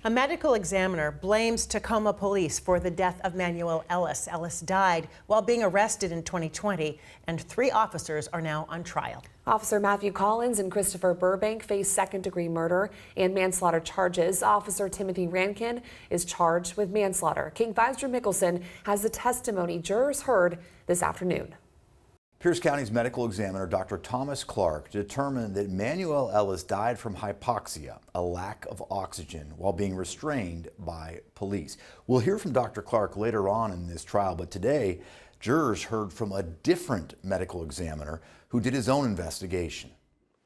A medical examiner blames Tacoma police for the death of Manuel-Ellis. Ellis died while being arrested in 2020, and 3 officers are now on trial. Officer Matthew Collins and Christopher Burbank face second-degree murder and manslaughter charges. Officer Timothy Rankin is charged with manslaughter. King 5's Drew Mickelson has the testimony jurors heard this afternoon. Pierce County's medical examiner, Dr. Thomas Clark, determined that Manuel-Ellis died from hypoxia, a lack of oxygen, while being restrained by police. We'll hear from Dr. Clark later on in this trial, but today, jurors heard from a different medical examiner who did his own investigation.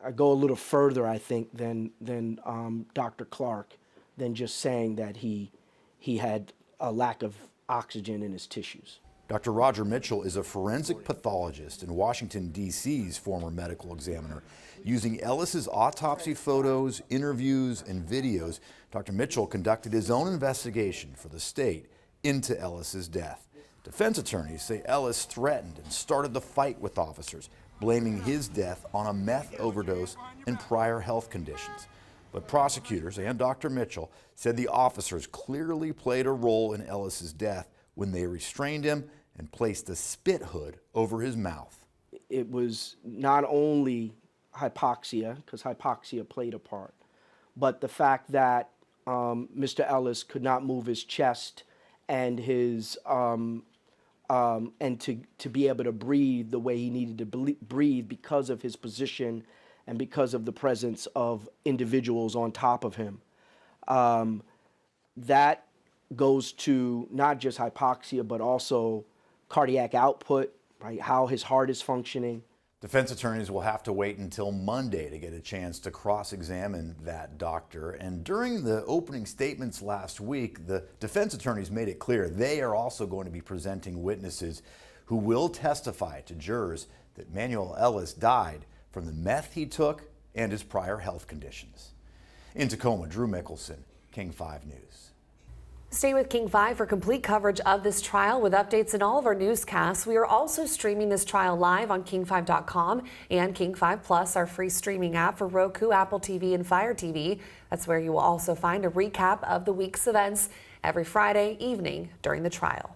I go a little further, I think, than Dr. Clark, than just saying that he had a lack of oxygen in his tissues. Dr. Roger Mitchell is a forensic pathologist in Washington, D.C.'s former medical examiner. Using Ellis's autopsy photos, interviews, and videos, Dr. Mitchell conducted his own investigation for the state into Ellis's death. Defense attorneys say Ellis threatened and started the fight with officers, blaming his death on a meth overdose and prior health conditions. But prosecutors and Dr. Mitchell said the officers clearly played a role in Ellis's death when they restrained him and placed a spit hood over his mouth. It was not only hypoxia, because hypoxia played a part, but the fact that Mr. Ellis could not move his chest and his and to be able to breathe the way he needed to breathe because of his position and because of the presence of individuals on top of him. That goes to not just hypoxia, but also cardiac output, right? How his heart is functioning. Defense attorneys will have to wait until Monday to get a chance to cross-examine that doctor. And during the opening statements last week, the defense attorneys made it clear they are also going to be presenting witnesses who will testify to jurors that Manuel-Ellis died from the meth he took and his prior health conditions. In Tacoma, Drew Mickelson, King 5 News. Stay with King 5 for complete coverage of this trial with updates in all of our newscasts. We are also streaming this trial live on king5.com and King 5 Plus, our free streaming app for Roku, Apple TV, and Fire TV. That's where you will also find a recap of the week's events every Friday evening during the trial.